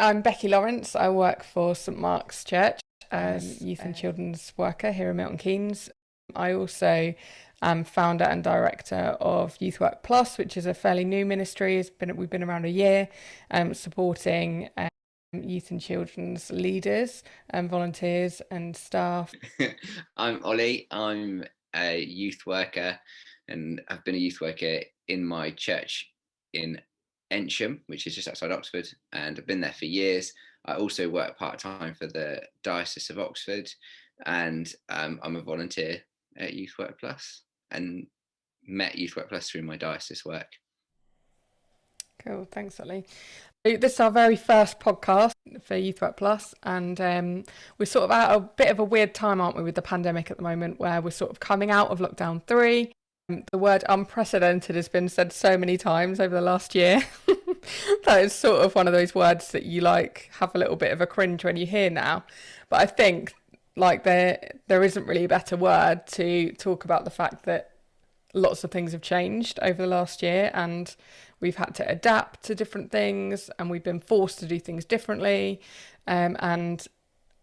I'm Becky Lawrence. I work for St Mark's Church, youth and children's worker here in Milton Keynes. I also am founder and director of Youthwork Plus, which is a fairly new ministry. We've been around a year, supporting youth and children's leaders and volunteers and staff. I'm Ollie. I'm a youth worker, and I've been a youth worker in my church in Ensham, which is just outside Oxford, and I've been there for years. I also work part-time for the Diocese of Oxford, and I'm a volunteer at Youthwork Plus, and met Youthwork Plus through my diocese work. Cool, thanks, Ollie. This is our very first podcast for Youthwork Plus, and we're sort of at a bit of a weird time, aren't we, with the pandemic at the moment, where we're sort of coming out of lockdown 3. The word unprecedented has been said so many times over the last year. That is sort of one of those words that you have a little bit of a cringe when you hear now. But I think there isn't really a better word to talk about the fact that lots of things have changed over the last year, and we've had to adapt to different things, and we've been forced to do things differently, and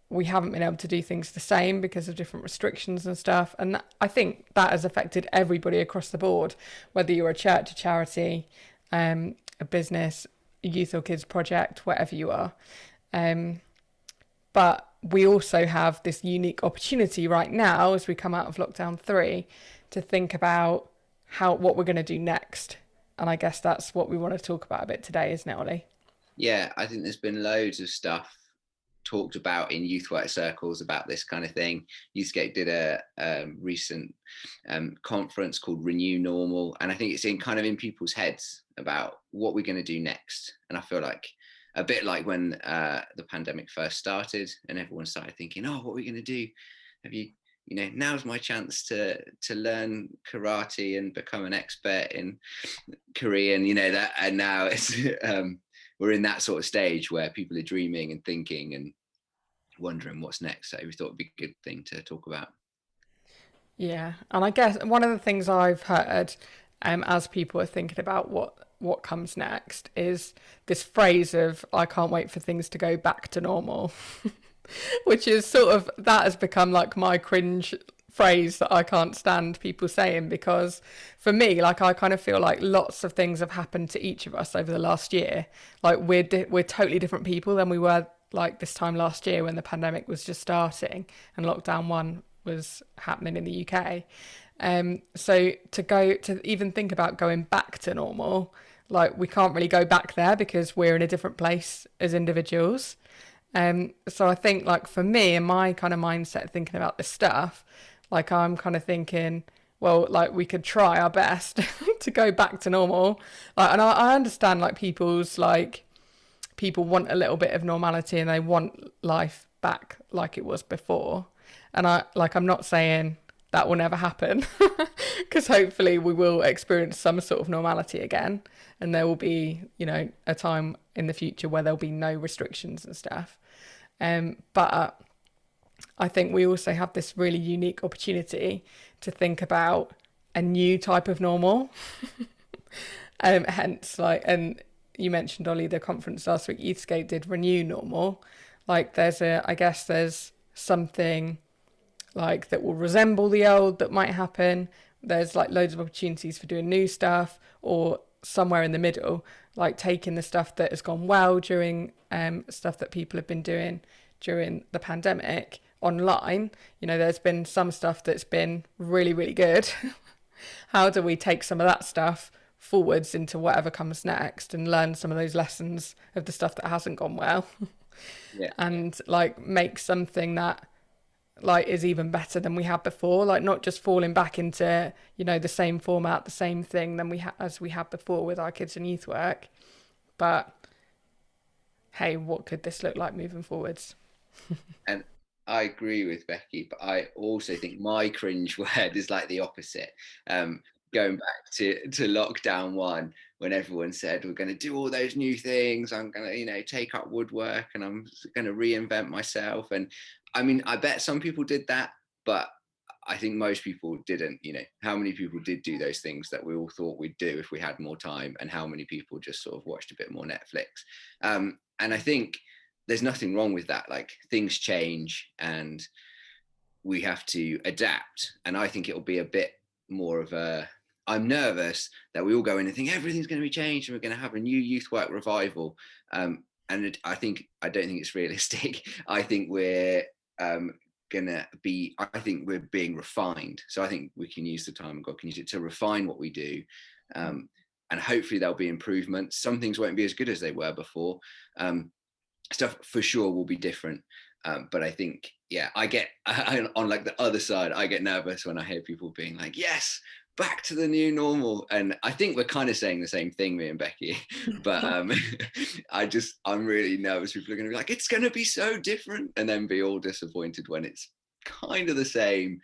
we haven't been able to do things the same because of different restrictions and stuff. And I think that has affected everybody across the board, whether you're a church, a charity, a business, a youth or kids project, whatever you are. But we also have this unique opportunity right now as we come out of lockdown 3 to think about what we're going to do next. And I guess that's what we want to talk about a bit today, isn't it, Ollie? Yeah, I think there's been loads of stuff talked about in youth work circles about this kind of thing. Youthscape did a recent conference called Renew Normal, and I think it's in people's heads about what we're going to do next. And I feel like a bit like when the pandemic first started and everyone started thinking, oh, what are we going to do? Now's my chance to learn karate and become an expert in Korean, that. And now it's we're in that sort of stage where people are dreaming and thinking and wondering what's next. So we thought it'd be a good thing to talk about. Yeah, and I guess one of the things I've heard, as people are thinking about what comes next, is this phrase of "I can't wait for things to go back to normal," which is that has become like my cringe phrase that I can't stand people saying, because for me, I kind of feel like lots of things have happened to each of us over the last year. Like we're totally different people than we were like this time last year when the pandemic was just starting and lockdown 1 was happening in the UK. So to even think about going back to normal, we can't really go back there because we're in a different place as individuals. So I think for me and my kind of mindset thinking about this stuff, I'm kind of thinking, well, we could try our best to go back to normal. And I understand people want a little bit of normality and they want life back like it was before. And I'm not saying that will never happen, because hopefully we will experience some sort of normality again, and there will be, a time in the future where there'll be no restrictions and stuff. But I think we also have this really unique opportunity to think about a new type of normal. Hence, and you mentioned, Ollie, the conference last week, Youthscape did Renew Normal. There's something that will resemble the old that might happen. There's loads of opportunities for doing new stuff, or somewhere in the middle, taking the stuff that has gone well during stuff that people have been doing during the pandemic online. There's been some stuff that's been really, really good. How do we take some of that stuff forwards into whatever comes next and learn some of those lessons of the stuff that hasn't gone well? Yeah. And make something that is even better than we had before, not just falling back into the same format, the same thing as we had before with our kids and youth work, but hey, what could this look like moving forwards? And I agree with Becky, but I also think my cringe word is the opposite. Going back to lockdown 1, when everyone said we're going to do all those new things, I'm going to take up woodwork and I'm going to reinvent myself. And I mean, I bet some people did that, but I think most people didn't. How many people did do those things that we all thought we'd do if we had more time, and how many people just sort of watched a bit more Netflix? And I think there's nothing wrong with that. Like, things change and we have to adapt. And I think it'll be a bit more of a, I'm nervous that we all go in and think everything's going to be changed and we're going to have a new youth work revival. I don't think it's realistic. I think we're I think we're being refined. So I think we can use the time, and God can use it to refine what we do. And hopefully there'll be improvements. Some things won't be as good as they were before. Stuff for sure will be different. But I think, yeah, on like the other side, I get nervous when I hear people being like, yes, back to the new normal. And I think we're kind of saying the same thing, me and Becky, but I'm really nervous. People are going to be like, it's going to be so different, and then be all disappointed when it's kind of the same,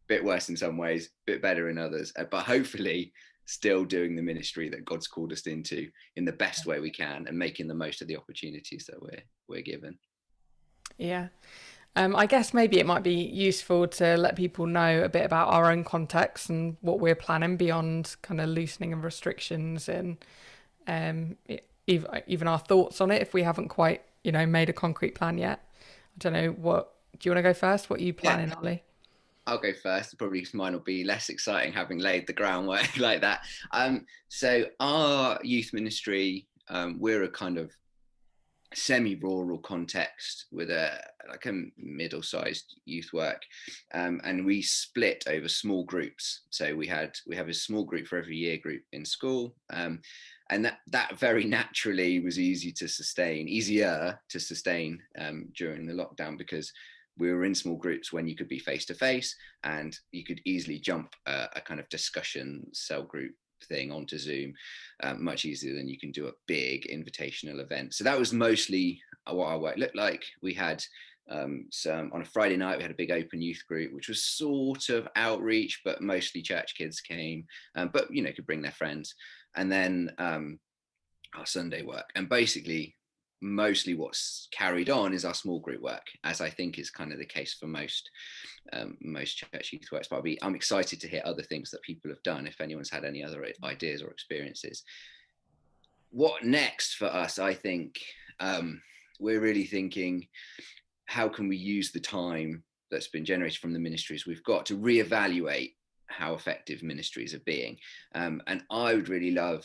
bit worse in some ways, bit better in others, but hopefully still doing the ministry that God's called us into in the best way we can, and making the most of the opportunities that we're given. Yeah. I guess maybe it might be useful to let people know a bit about our own context and what we're planning beyond kind of loosening of restrictions, and even our thoughts on it if we haven't quite, made a concrete plan yet. I don't know, do you want to go first? What are you planning, Yeah. Ollie? I'll go first. Probably mine will be less exciting, having laid the groundwork like that. So our youth ministry, we're a kind of semi-rural context with a middle-sized youth work, and we split over small groups. So we have a small group for every year group in school, and that very naturally was easier to sustain during the lockdown, because we were in small groups when you could be face to face, and you could easily jump a kind of discussion cell group thing onto Zoom much easier than you can do a big invitational event. So that was mostly what our work looked like. We had on a Friday night, we had a big open youth group, which was sort of outreach, but mostly church kids came, but could bring their friends. And then our Sunday work, and basically mostly what's carried on is our small group work, as I think is kind of the case for most church youth works. But I'm excited to hear other things that people have done, if anyone's had any other ideas or experiences. What next for us? I think we're really thinking, how can we use the time that's been generated from the ministries we've got to reevaluate how effective ministries are being. And I would really love,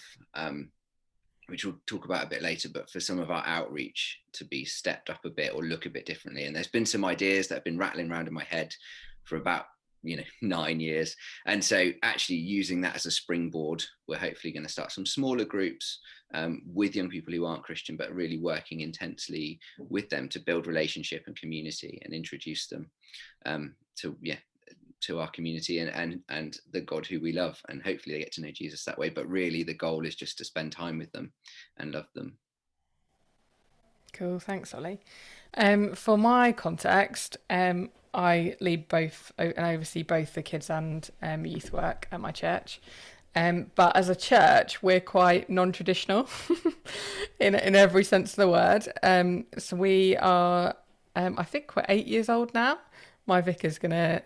which we'll talk about a bit later, but for some of our outreach to be stepped up a bit or look a bit differently. And there's been some ideas that have been rattling around in my head for about 9 years. And so actually using that as a springboard, we're hopefully going to start some smaller groups with young people who aren't Christian, but really working intensely with them to build relationship and community and introduce them to our community and the God who we love, and hopefully they get to know Jesus that way. But really the goal is just to spend time with them and love them. Cool, thanks, Ollie. For my context, I lead both and oversee both the kids and youth work at my church. But as a church, we're quite non-traditional in every sense of the word. So we are, I think we're 8 years old now. My vicar's gonna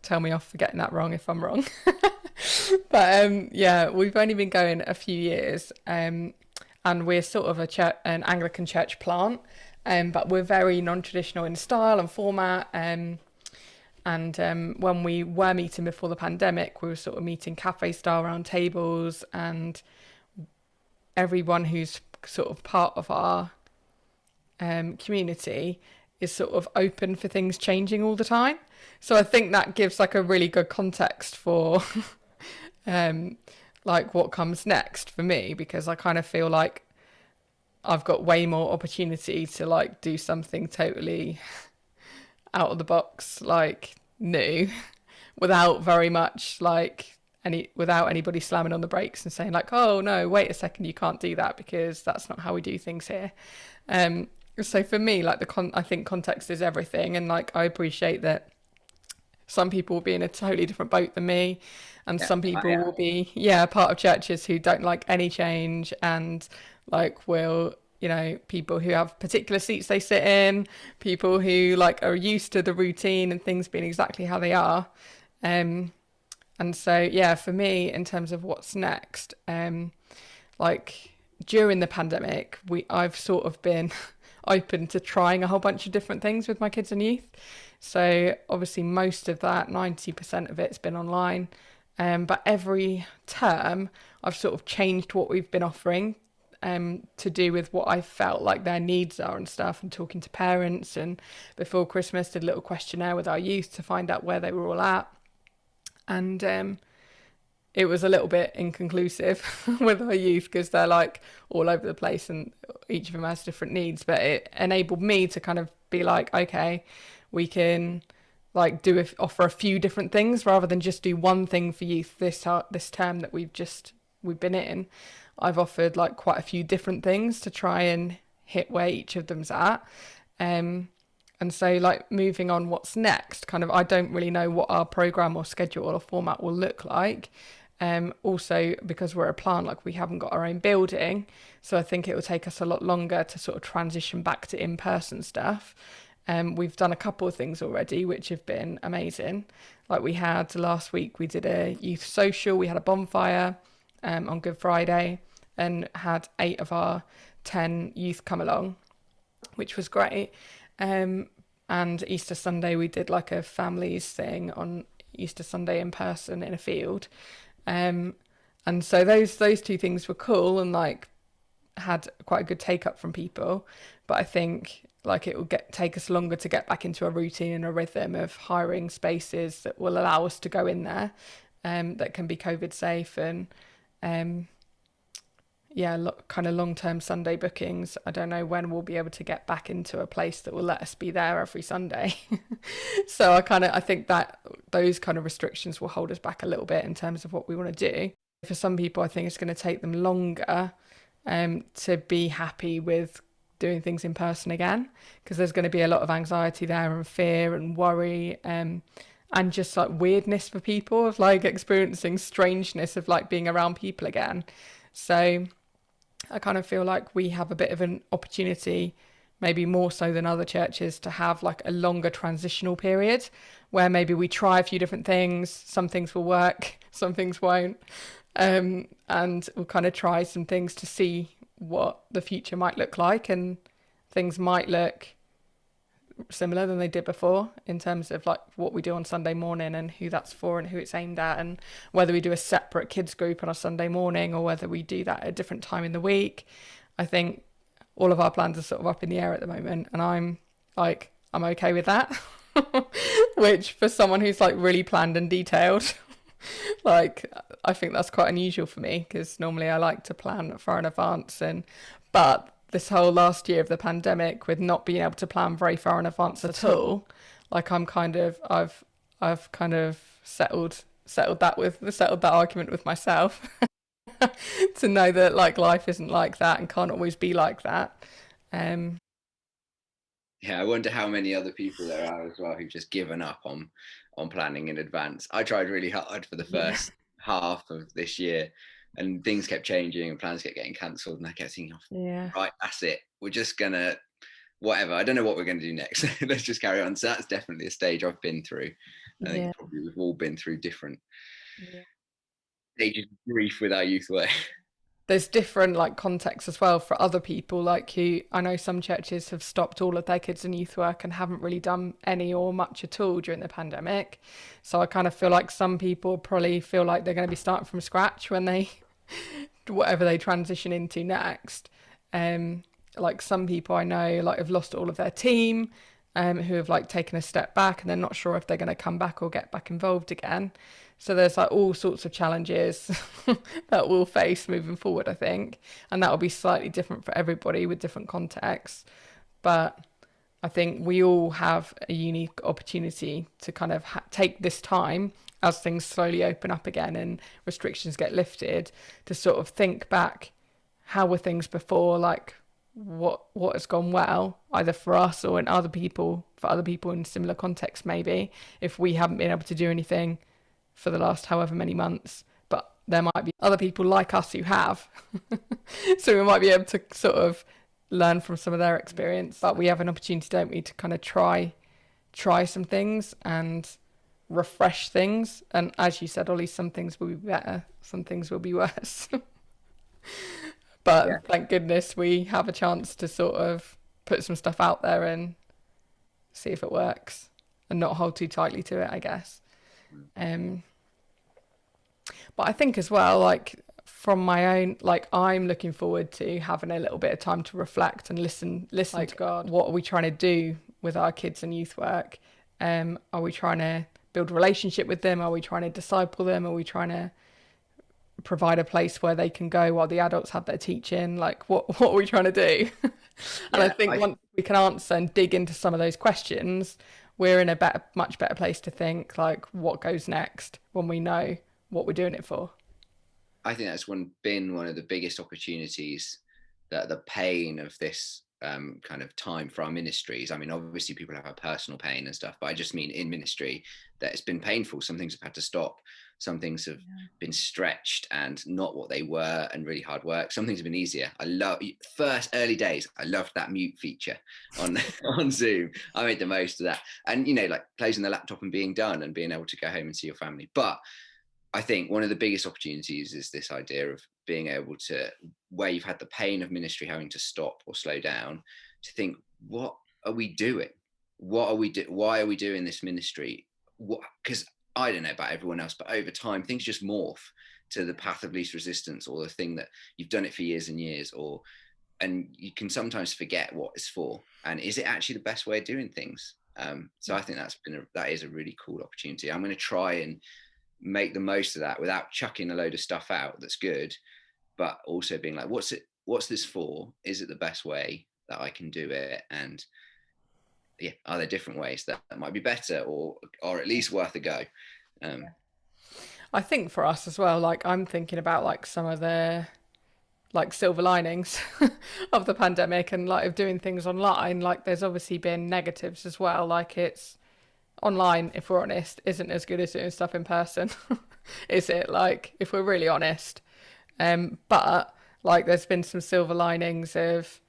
tell me off for getting that wrong if I'm wrong. But yeah, we've only been going a few years, and we're sort of an Anglican church plant, but we're very non-traditional in style and format. And when we were meeting before the pandemic, we were sort of meeting cafe style round tables, and everyone who's sort of part of our community is sort of open for things changing all the time. So I think that gives like a really good context for like what comes next for me, because I kind of feel like I've got way more opportunity to like do something totally out of the box, like new, without very much like without anybody slamming on the brakes and saying like, oh no, wait a second, you can't do that because that's not how we do things here. So for me, like I think context is everything, and like I appreciate that some people will be in a totally different boat than me, and some people will be part of churches who don't like any change, and like will, people who have particular seats they sit in, people who like are used to the routine and things being exactly how they are. And so for me, in terms of what's next, like during the pandemic, I've sort of been open to trying a whole bunch of different things with my kids and youth. So obviously most of that, 90% of it's been online. But every term, I've sort of changed what we've been offering to do with what I felt like their needs are and stuff, and talking to parents. And before Christmas, did a little questionnaire with our youth to find out where they were all at. And it was a little bit inconclusive with our youth because they're like all over the place and each of them has different needs. But it enabled me to kind of be like, okay, we can like offer a few different things rather than just do one thing for youth this term that we've been in. I've offered like quite a few different things to try and hit where each of them's at. And so like moving on, what's next? Kind of, I don't really know what our program or schedule or format will look like. Also, because we're a plant, like we haven't got our own building, so I think it will take us a lot longer to sort of transition back to in-person stuff. We've done a couple of things already, which have been amazing. Like we had last week, we did a youth social, we had a bonfire on Good Friday and had 8 of our 10 youth come along, which was great. And Easter Sunday, we did like a families thing on Easter Sunday in person in a field. And so those two things were cool and like had quite a good take up from people. But I think like it will take us longer to get back into a routine and a rhythm of hiring spaces that will allow us to go in there, that can be COVID safe and kind of long-term Sunday bookings. I don't know when we'll be able to get back into a place that will let us be there every Sunday. So I think that those kind of restrictions will hold us back a little bit in terms of what we want to do. For some people, I think it's going to take them longer to be happy with doing things in person again, because there's going to be a lot of anxiety there and fear and worry, and just like weirdness for people of like experiencing strangeness of like being around people again. So I kind of feel like we have a bit of an opportunity, maybe more so than other churches, to have like a longer transitional period where maybe we try a few different things. Some things will work, some things won't. And we'll kind of try some things to see what the future might look like, and things might look similar than they did before in terms of like what we do on Sunday morning and who that's for and who it's aimed at, and whether we do a separate kids group on a Sunday morning or whether we do that at a different time in the week. I think all of our plans are sort of up in the air at the moment, and I'm okay with that. Which for someone who's like really planned and detailed, like I think that's quite unusual for me, because normally I like to plan far in advance. But this whole last year of the pandemic, with not being able to plan very far in advance at all, like I've kind of settled that argument with myself to know that like life isn't like that and can't always be like that. Yeah, I wonder how many other people there are as well who've just given up on planning in advance. I tried really hard for the first half of this year, and things kept changing and plans kept getting cancelled, and I kept thinking, right, that's it. We're just gonna whatever. I don't know what we're gonna do next. Let's just carry on. So that's definitely a stage I've been through. I think probably we've all been through different stages of grief with our youth work. There's different like contexts as well for other people, like who I know some churches have stopped all of their kids and youth work and haven't really done any or much at all during the pandemic. So I kind of feel like some people probably feel like they're going to be starting from scratch when they whatever they transition into next. Like some people I know like have lost all of their team, who have like taken a step back and they're not sure if they're going to come back or get back involved again. So there's like all sorts of challenges that we'll face moving forward, I think. And that will be slightly different for everybody with different contexts. But I think we all have a unique opportunity to kind of take this time as things slowly open up again and restrictions get lifted, to sort of think back, how were things before, like what has gone well, either for us or for other people in similar contexts, maybe, if we haven't been able to do anything for the last however many months, but there might be other people like us who have. So we might be able to sort of learn from some of their experience. But we have an opportunity, don't we, to kind of try some things and refresh things. And as you said, Ollie, some things will be better, some things will be worse. Yeah, But thank goodness we have a chance to sort of put some stuff out there and see if it works and not hold too tightly to it, I guess. Um, but I think as well, like from my own, like I'm looking forward to having a little bit of time to reflect and listen like, to God. What are we trying to do with our kids and youth work? Are we trying to build a relationship with them? Are we trying to disciple them? Are we trying to provide a place where they can go while the adults have their teaching? Like, what are we trying to do? And I yeah. think once we can answer and dig into some of those questions, we're in a much better place to think like what goes next when we know what we're doing it for. I think that's been one of the biggest opportunities, that the pain of this kind of time for our ministries. I mean, obviously people have a personal pain and stuff, but I just mean in ministry that it's been painful. Some things have had to stop. Some things have been stretched and not what they were, and really hard work. Some things have been easier. I love first early days. I loved that mute feature on on Zoom. I made the most of that, and like closing the laptop and being done and being able to go home and see your family. But I think one of the biggest opportunities is this idea of being able to, where you've had the pain of ministry having to stop or slow down, to think, what are we doing? What are we do? Why are we doing this ministry? What? Because I don't know about everyone else, but over time things just morph to the path of least resistance, or the thing that you've done it for years and years, and you can sometimes forget what it's for, and is it actually the best way of doing things? So I think that is a really cool opportunity. I'm going to try and make the most of that without chucking a load of stuff out that's good, but also being like, what's this for? Is it the best way that I can do it? And yeah, are there different ways that might be better, or at least worth a go? um I think for us as well, like I'm thinking about like some of the like silver linings of the pandemic and like of doing things online. Like there's obviously been negatives as well. Like it's online, if we're honest, isn't as good as doing stuff in person. Is it? Like if we're really honest. But like there's been some silver linings of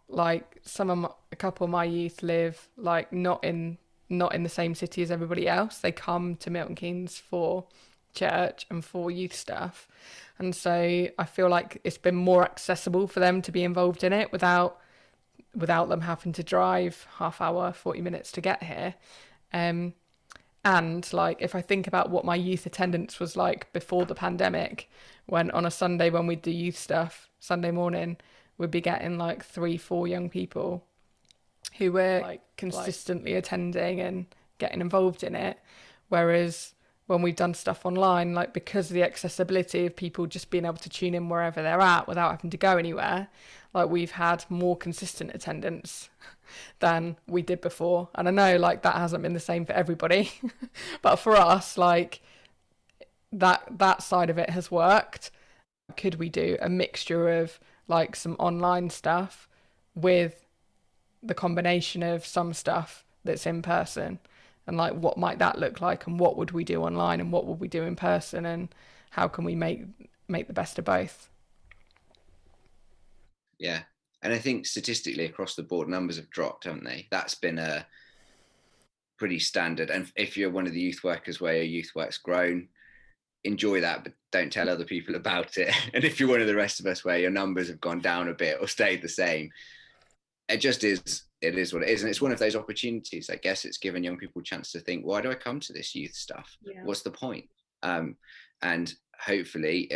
like a couple of my youth live like not in the same city as everybody else. They come to Milton Keynes for church and for youth stuff. And so I feel like it's been more accessible for them to be involved in it without them having to drive half hour, 40 minutes to get here. Um, and like if I think about what my youth attendance was like before the pandemic, when on a Sunday when we'd do youth stuff, Sunday morning, we'd be getting like 3, 4 young people who were like consistently attending and getting involved in it. Whereas when we've done stuff online, like because of the accessibility of people just being able to tune in wherever they're at without having to go anywhere, like we've had more consistent attendance than we did before. And I know like that hasn't been the same for everybody, but for us, like that side of it has worked. Could we do a mixture of like some online stuff with the combination of some stuff that's in person, and like what might that look like, and what would we do online and what would we do in person, and how can we make the best of both? yeah, and I think statistically across the board numbers have dropped, haven't they? That's been a pretty standard. And if you're one of the youth workers where your youth work's grown, enjoy that, but don't tell other people about it. And if you're one of the rest of us where your numbers have gone down a bit or stayed the same, it is what it is. And it's one of those opportunities. I guess it's given young people a chance to think, why do I come to this youth stuff? Yeah. What's the point? And hopefully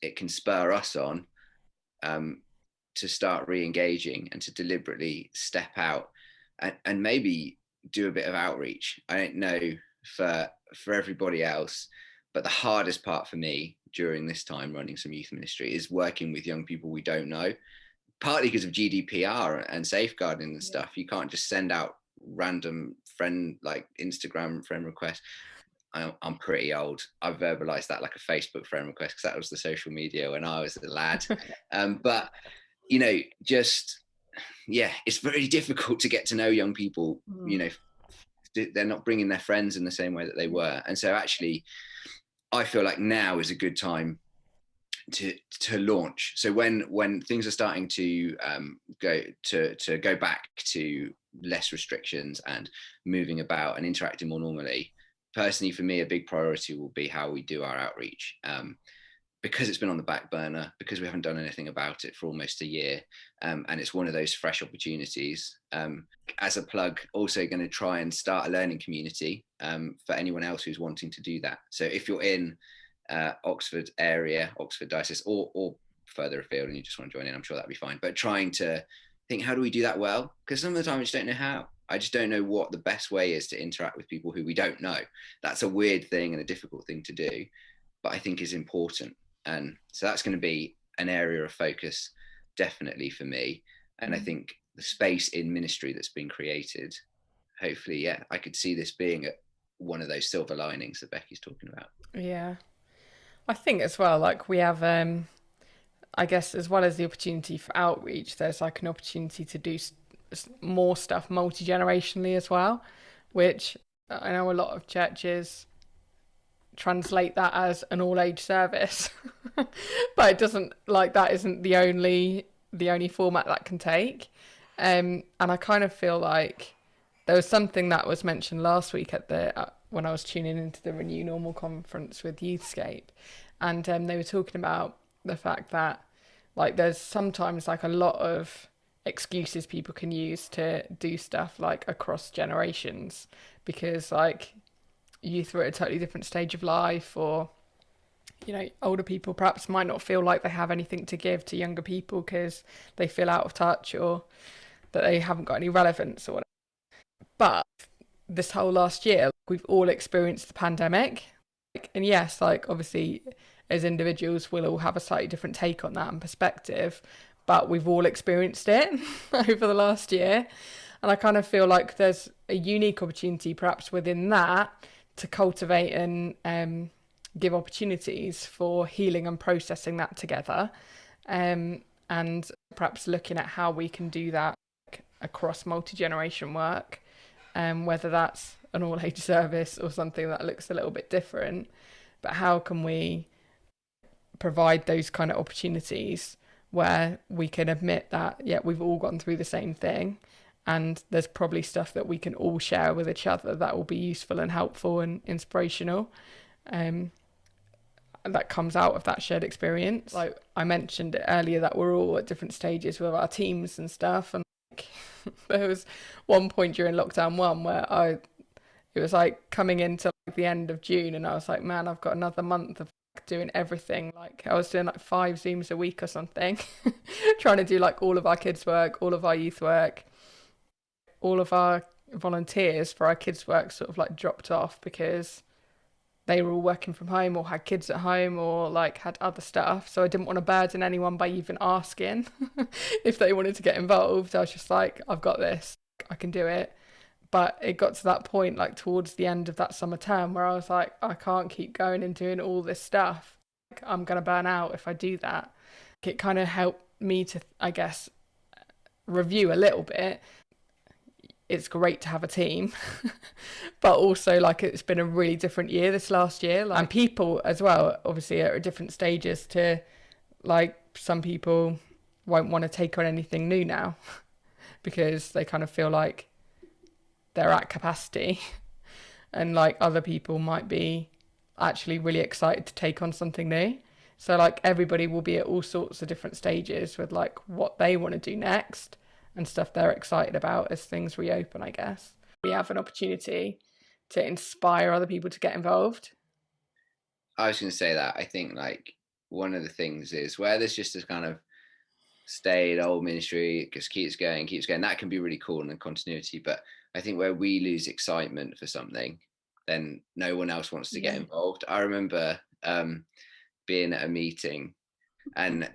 it can spur us on to start re-engaging and to deliberately step out and maybe do a bit of outreach. I don't know for everybody else, but the hardest part for me during this time running some youth ministry is working with young people we don't know, partly because of GDPR and safeguarding and stuff. You can't just send out random like Instagram friend requests. I'm pretty old. I've verbalized that like a Facebook friend request because that was the social media when I was a lad. But just it's very difficult to get to know young people. They're not bringing their friends in the same way that they were, and so actually I feel like now is a good time to launch. So when things are starting to go back to less restrictions and moving about and interacting more normally, personally for me a big priority will be how we do our outreach. because it's been on the back burner, because we haven't done anything about it for almost a year, and it's one of those fresh opportunities. As a plug, also going to try and start a learning community for anyone else who's wanting to do that. So if you're in Oxford area, Oxford diocese, or further afield, and you just want to join in, I'm sure that'd be fine. But trying to think, how do we do that well? Because some of the time I just don't know how. I just don't know what the best way is to interact with people who we don't know. That's a weird thing and a difficult thing to do, but I think is important. And so that's going to be an area of focus, definitely for me. And I think the space in ministry that's been created, hopefully, yeah, I could see this being one of those silver linings that Becky's talking about. Yeah. I think as well, like we have, I guess, as well as the opportunity for outreach, there's like an opportunity to do more stuff multi generationally as well, which I know a lot of churches translate that as an all age service, but it doesn't, like that isn't the only format that can take. And I kind of feel like there was something that was mentioned last week at the when I was tuning into the Renew Normal conference with Youthscape, and they were talking about the fact that like there's sometimes like a lot of excuses people can use to do stuff like across generations, because like youth are at a totally different stage of life, or older people perhaps might not feel like they have anything to give to younger people because they feel out of touch or that they haven't got any relevance or whatever. But this whole last year, we've all experienced the pandemic. And yes, like obviously as individuals, we'll all have a slightly different take on that and perspective, but we've all experienced it over the last year. And I kind of feel like there's a unique opportunity perhaps within that to cultivate and give opportunities for healing and processing that together. And perhaps looking at how we can do that across multi-generation work, whether that's an all-age service or something that looks a little bit different. But how can we provide those kind of opportunities where we can admit that, yeah, we've all gone through the same thing, and there's probably stuff that we can all share with each other that will be useful and helpful and inspirational, that comes out of that shared experience. Like I mentioned it earlier, that we're all at different stages with our teams and stuff, and like, there was one point during lockdown 1 where it was like coming into like the end of June, and I was like, man, I've got another month of doing everything. Like I was doing like 5 Zooms a week or something, trying to do like all of our kids' work, all of our youth work, all of our volunteers for our kids' work sort of like dropped off because they were all working from home or had kids at home or like had other stuff. So I didn't want to burden anyone by even asking if they wanted to get involved. I was just like, I've got this, I can do it. But it got to that point like towards the end of that summer term where I was like, I can't keep going and doing all this stuff. Like, I'm going to burn out if I do that. It kind of helped me to, I guess, review a little bit. It's great to have a team, but also like it's been a really different year this last year, like, and people as well obviously are at different stages to, like, some people won't want to take on anything new now because they kind of feel like they're at capacity, and like other people might be actually really excited to take on something new. So like everybody will be at all sorts of different stages with like what they want to do next and stuff they're excited about as things reopen, I guess. We have an opportunity to inspire other people to get involved. I was going to say that I think like one of the things is where there's just this kind of stayed old ministry, it just keeps going, that can be really cool and the continuity. But I think where we lose excitement for something, then no one else wants to get involved. I remember being at a meeting and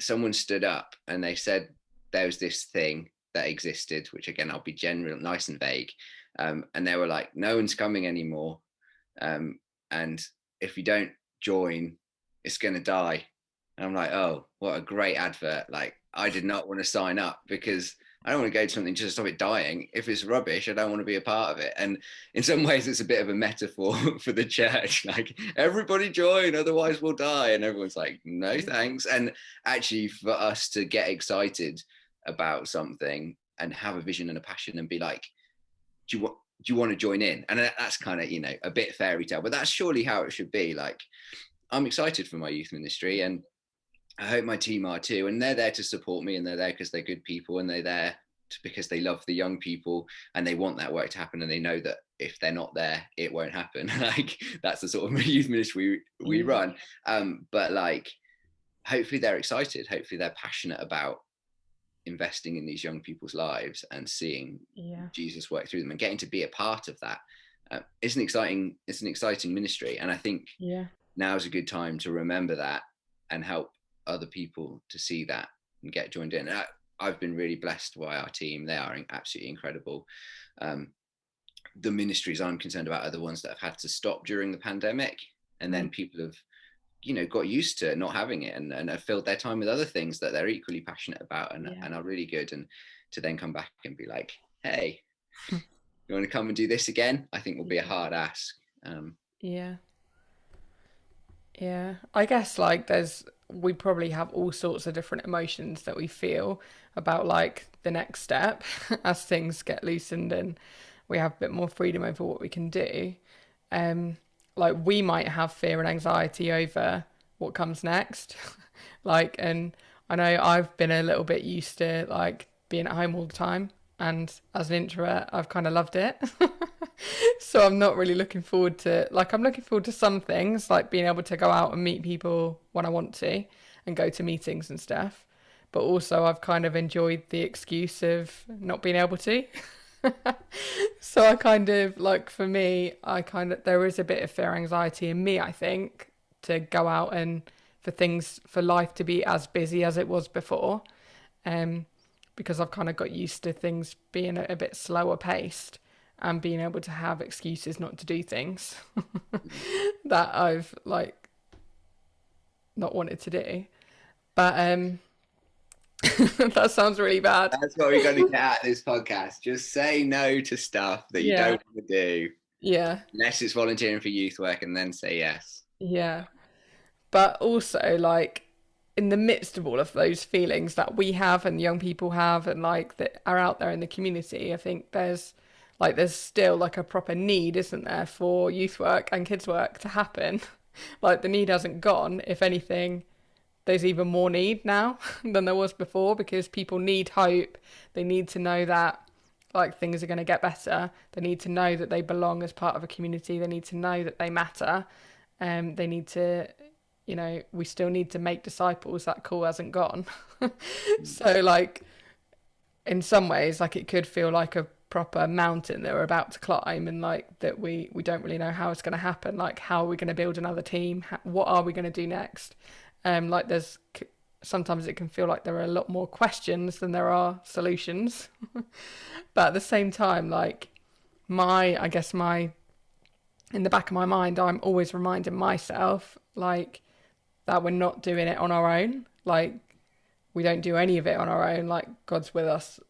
someone stood up and they said there was this thing that existed, which again, I'll be general, nice and vague. And they were like, no one's coming anymore. And if you don't join, it's going to die. And I'm like, oh, what a great advert. Like, I did not want to sign up because I don't want to go to something just to stop it dying. If it's rubbish, I don't want to be a part of it. And in some ways, it's a bit of a metaphor for the church. Like, everybody join, otherwise we'll die. And everyone's like, no, thanks. And actually, for us to get excited about something and have a vision and a passion and be like, do you want to join in? And that's kind of, a bit fairy tale, but that's surely how it should be. Like, I'm excited for my youth ministry, and I hope my team are too. And they're there to support me, and they're there because they're good people, and they're there because they love the young people, and they want that work to happen, and they know that if they're not there, it won't happen. Like, that's the sort of youth ministry we Yeah. run. But like, hopefully they're excited. Hopefully they're passionate about investing in these young people's lives and seeing Yeah. Jesus work through them and getting to be a part of that. It's an exciting ministry, and I think Yeah. now is a good time to remember that and help other people to see that and get joined in. And I've been really blessed by our team. They are absolutely incredible. Um, the ministries I'm concerned about are the ones that have had to stop during the pandemic, and then Mm. people have, got used to not having it, and have filled their time with other things that they're equally passionate about, Yeah. and are really good. And to then come back and be like, hey, you want to come and do this again? I think will be a Yeah. hard ask. Um, Yeah. Yeah. I guess like we probably have all sorts of different emotions that we feel about like the next step as things get loosened and we have a bit more freedom over what we can do. Um, like we might have fear and anxiety over what comes next. Like, and I know I've been a little bit used to like being at home all the time, and as an introvert, I've kind of loved it. So I'm not really looking forward to like I'm looking forward to some things like being able to go out and meet people when I want to and go to meetings and stuff. But also I've kind of enjoyed the excuse of not being able to. So I kind of like for me, I kind of there is a bit of fear anxiety in me, I think, to go out and for things for life to be as busy as it was before. Um, because I've kind of got used to things being a bit slower paced and being able to have excuses not to do things that I've like not wanted to do. But that sounds really bad. that's what we're going to get out of this podcast. Just say no to stuff that you Yeah. don't want to do, Yeah. unless it's volunteering for youth work, and then say yes. Yeah. But also like in the midst of all of those feelings that we have and young people have and like that are out there in the community, I think there's still like a proper need, isn't there, for youth work and kids work to happen. Like the need hasn't gone. If anything, there's even more need now than there was before because people need hope. They need to know that like things are going to get better. They need to know that they belong as part of a community. They need to know that they matter. They need to, we still need to make disciples. That call hasn't gone. So like in some ways, like it could feel like a proper mountain that we're about to climb, and like that we don't really know how it's going to happen. Like how are we going to build another team? What are we going to do next? Like there's sometimes it can feel like there are a lot more questions than there are solutions. But at the same time, like I guess my in the back of my mind, I'm always reminding myself like that we're not doing it on our own. Like we don't do any of it on our own. Like God's with us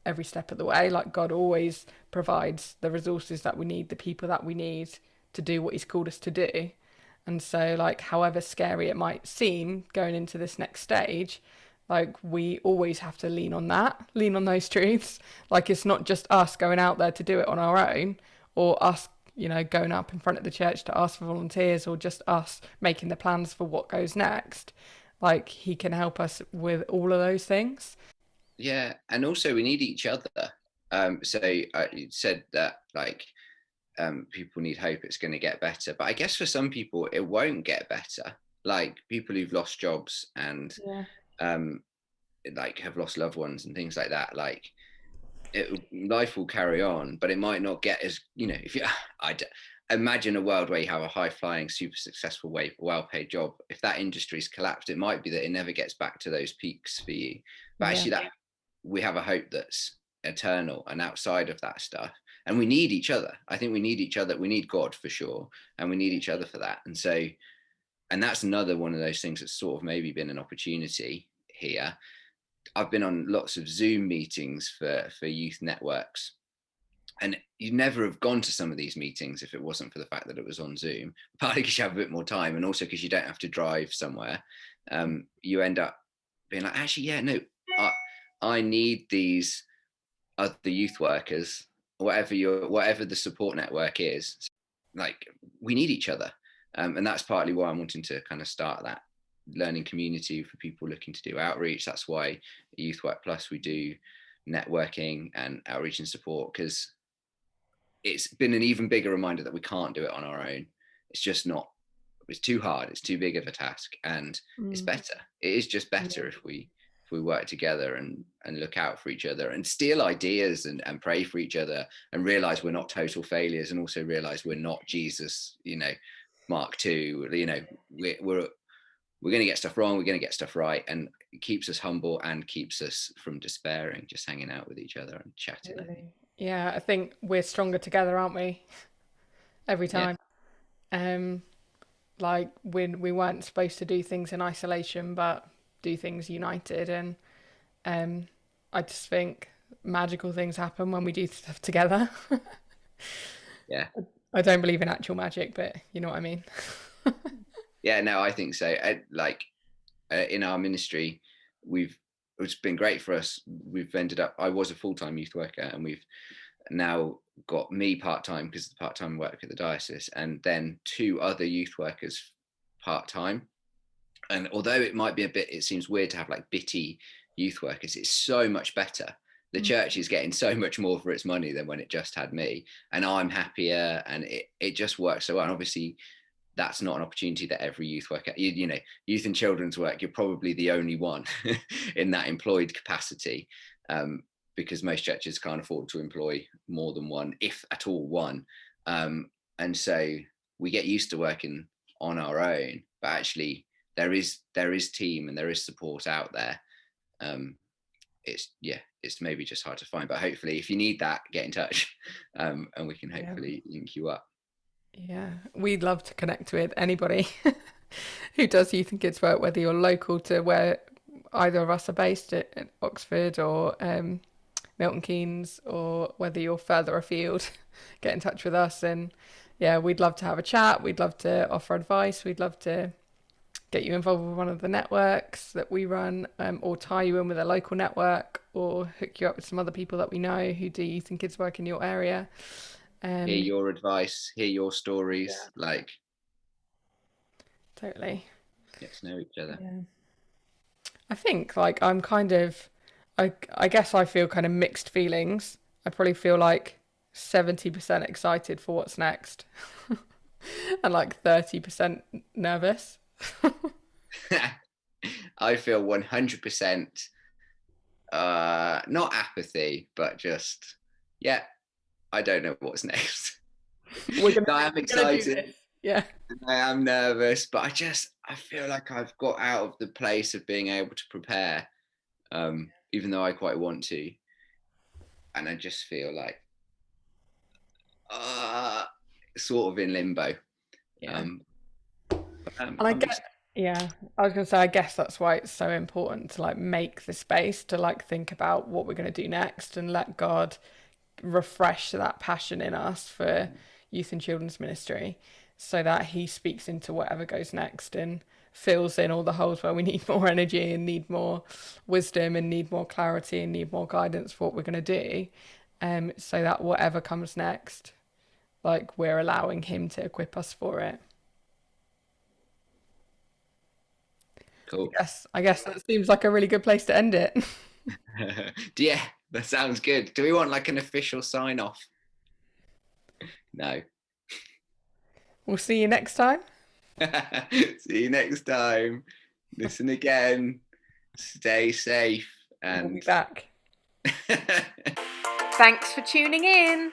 every step of the way. Like God always provides the resources that we need, the people that we need to do what He's called us to do. And so, like, however scary it might seem going into this next stage, like, we always have to lean on that, lean on those truths. Like, it's not just us going out there to do it on our own or us, going up in front of the church to ask for volunteers or just us making the plans for what goes next. Like, He can help us with all of those things. Yeah, and also we need each other. So you said that like, people need hope it's going to get better, but I guess for some people it won't get better. Like people who've lost jobs and Yeah. um, like have lost loved ones and things like that. Like life will carry on, but it might not get as if you imagine a world where you have a high flying, super successful, well paid job. If that industry's collapsed, it might be that it never gets back to those peaks for you. But Yeah. actually, that we have a hope that's eternal and outside of that stuff. And we need each other. I think we need each other. We need God for sure, and we need each other for that. And so, and that's another one of those things that's sort of maybe been an opportunity here. I've been on lots of Zoom meetings for youth networks, and you'd never have gone to some of these meetings if it wasn't for the fact that it was on Zoom. Partly because you have a bit more time, and also because you don't have to drive somewhere. You end up being like, actually, yeah, no, I need these other youth workers, whatever the support network is. Like we need each other. And that's partly why I'm wanting to kind of start that learning community for people looking to do outreach. That's why at Youthwork Plus we do networking and outreach and support, because it's been an even bigger reminder that we can't do it on our own. It's just not, it's too hard, it's too big of a task, and it's better, it is just better if we work together and look out for each other and steal ideas and pray for each other and realize we're not total failures, and also realize we're not Jesus, Mark 2, we're going to get stuff wrong, we're going to get stuff right, and it keeps us humble and keeps us from despairing, just hanging out with each other and chatting, I think. Yeah, I think we're stronger together, aren't we? Every Yeah. time. Um, like we weren't supposed to do things in isolation, but do things united. And I just think magical things happen when we do stuff together. Yeah. I don't believe in actual magic, but you know what I mean. Yeah, no, I think so. In our ministry, it's been great for us. We've ended up, I was a full-time youth worker, and we've now got me part-time because of the part-time work at the diocese, and then 2 other youth workers part-time. And although it might be it seems weird to have like bitty youth workers, it's so much better. The church is getting so much more for its money than when it just had me, and I'm happier, and it just works so well. And obviously that's not an opportunity that every youth worker, youth and children's work, you're probably the only one in that employed capacity, because most churches can't afford to employ more than one, if at all one. And so we get used to working on our own, but actually there is team and there is support out there. It's maybe just hard to find, but hopefully if you need that, get in touch, and we can hopefully link you up. Yeah, we'd love to connect with anybody who does youth and kids work, whether you're local to where either of us are based at Oxford or Milton Keynes, or whether you're further afield. Get in touch with us, and yeah, we'd love to have a chat. We'd love to offer advice. We'd love to get you involved with one of the networks that we run, or tie you in with a local network, or hook you up with some other people that we know who do youth and kids work in your area. Hear your advice, hear your stories, Totally. get to know each other. Yeah. I think like I'm kind of, I guess I feel kind of mixed feelings. I probably feel like 70% excited for what's next and like 30% nervous. I feel 100% not apathy, but just, yeah, I don't know what's next. I am We're gonna do excited, this. Yeah. I am nervous, but I feel like I've got out of the place of being able to prepare, even though I quite want to. And I just feel like uh, sort of in limbo. Yeah. Um, And I I'm get, yeah, I was gonna say, I guess that's why it's so important to like make the space to like think about what we're gonna do next and let God refresh that passion in us for youth and children's ministry, so that he speaks into whatever goes next and fills in all the holes where we need more energy and need more wisdom and need more clarity and need more guidance for what we're going to do, so that whatever comes next, like we're allowing him to equip us for it. cool. I guess that seems like a really good place to end it. Yeah, that sounds good. Do we want like an official sign off? No. We'll see you next time. See you next time. Listen again. Stay safe We'll be and back. Thanks for tuning in.